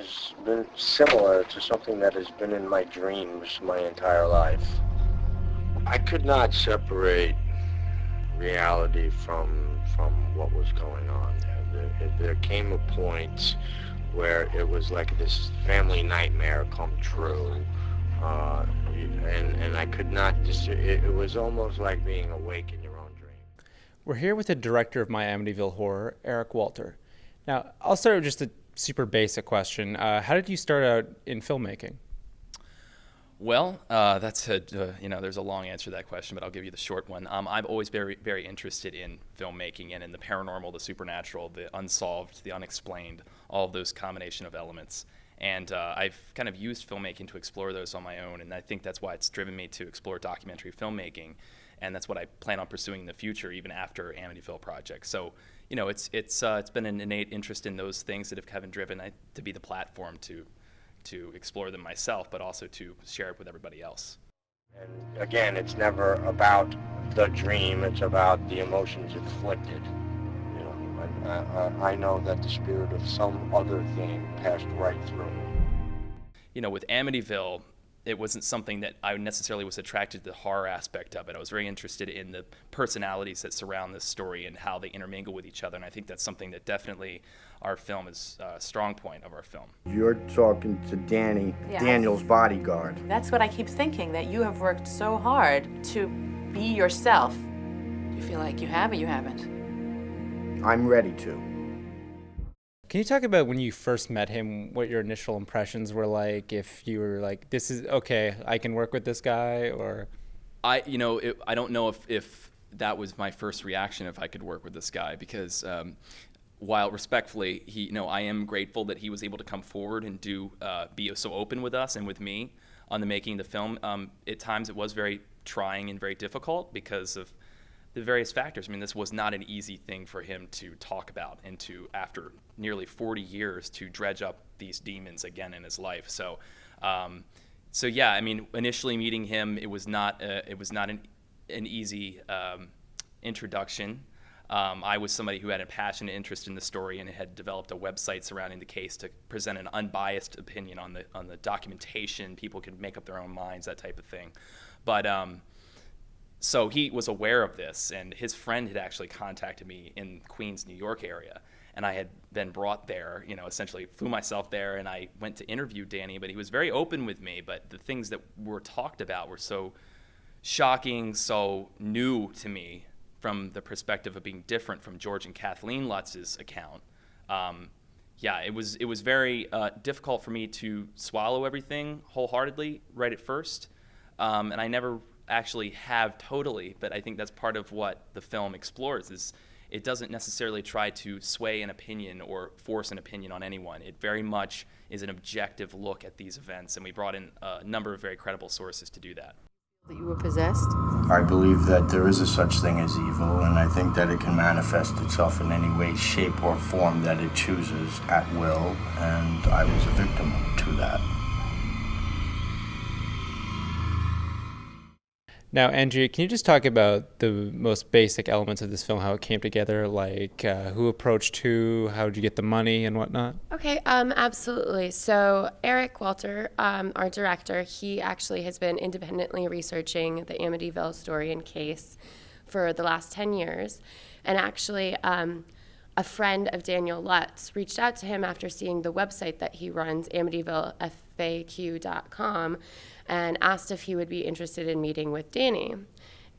has been similar to something that has been in my dreams my entire life. I could not separate reality from what was going on there. There came a point where it was like this family nightmare come true, and I could not it was almost like being awake in your own dream. We're here with the director of My Amityville Horror, Eric Walter. Now, I'll start with just a super basic question. How did you start out in filmmaking? Well, that's there's a long answer to that question, but I'll give you the short one. I've always been very interested in filmmaking and in the paranormal, the supernatural, the unsolved, the unexplained, all of those combination of elements. And I've kind of used filmmaking to explore those on my own, and I think that's why it's driven me to explore documentary filmmaking, and that's what I plan on pursuing in the future, even after Amityville project. So, it's been an innate interest in those things that have kind of driven to be the platform to explore them myself, but also to share it with everybody else. And again, it's never about the dream, it's about the emotions inflicted. I know that the spirit of some other thing passed right through me. With Amityville, it wasn't something that I necessarily was attracted to the horror aspect of it. I was very interested in the personalities that surround this story and how they intermingle with each other, and I think that's something that definitely our film is a strong point of our film. You're talking to Danny, Yes. Daniel's bodyguard. That's what I keep thinking, that you have worked so hard to be yourself. Do you feel like you have or you haven't? I'm ready to. Can you talk about when you first met him, what your initial impressions were like, if you were like, this is, okay, I can work with this guy, or? I don't know if that was my first reaction, if I could work with this guy, because while respectfully, I am grateful that he was able to come forward and be so open with us and with me on the making of the film. At times it was very trying and very difficult because of the various factors. I mean, this was not an easy thing for him to talk about and to, after nearly 40 years, to dredge up these demons again in his life. So yeah, I mean, initially meeting him, it was not an easy introduction. I was somebody who had a passionate interest in the story and had developed a website surrounding the case to present an unbiased opinion on the documentation. People could make up their own minds, that type of thing. But so he was aware of this, and his friend had actually contacted me in Queens, New York area, and I had been brought there, essentially flew myself there, and I went to interview Danny, but he was very open with me, but the things that were talked about were so shocking, so new to me from the perspective of being different from George and Kathleen Lutz's account. It was very difficult for me to swallow everything wholeheartedly right at first, and I never actually have totally, but I think that's part of what the film explores. Is it doesn't necessarily try to sway an opinion or force an opinion on anyone. It very much is an objective look at these events, and we brought in a number of very credible sources to do that. That you were possessed? I believe that there is a such thing as evil, and I think that it can manifest itself in any way, shape, or form that it chooses at will, and I was a victim to that. Now, Andrea, can you just talk about the most basic elements of this film, how it came together, like who approached who, how did you get the money and whatnot? Okay, absolutely. So Eric Walter, our director, he actually has been independently researching the Amityville story and case for the last 10 years. And actually, a friend of Daniel Lutz reached out to him after seeing the website that he runs, AmityvilleFAQ.com, and asked if he would be interested in meeting with Danny.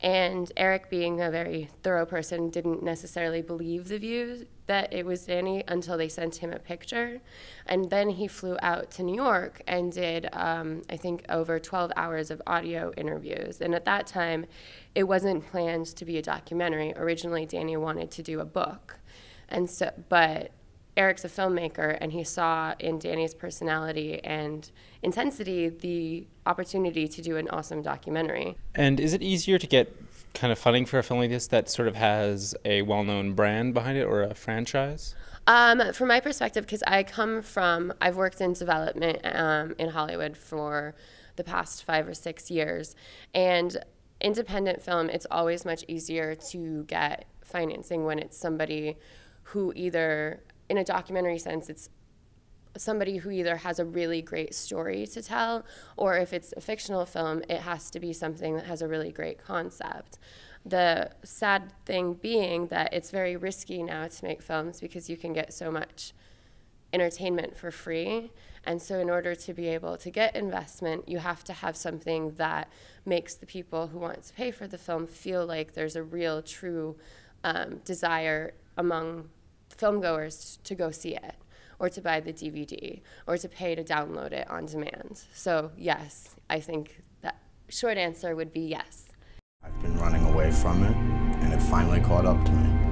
And Eric, being a very thorough person, didn't necessarily believe the view that it was Danny until they sent him a picture. And then he flew out to New York and did, I think, over 12 hours of audio interviews. And at that time, it wasn't planned to be a documentary. Originally, Danny wanted to do a book. But Eric's a filmmaker, and he saw in Danny's personality and intensity the opportunity to do an awesome documentary. And is it easier to get kind of funding for a film like this that sort of has a well-known brand behind it or a franchise? From my perspective, because I've worked in development in Hollywood for the past 5 or 6 years, and independent film, it's always much easier to get financing when it's somebody who either, in a documentary sense, it's somebody who either has a really great story to tell, or if it's a fictional film, it has to be something that has a really great concept. The sad thing being that it's very risky now to make films because you can get so much entertainment for free. And so in order to be able to get investment, you have to have something that makes the people who want to pay for the film feel like there's a real, true desire among filmgoers to go see it, or to buy the DVD, or to pay to download it on demand. So yes, I think that short answer would be yes. I've been running away from it, and it finally caught up to me.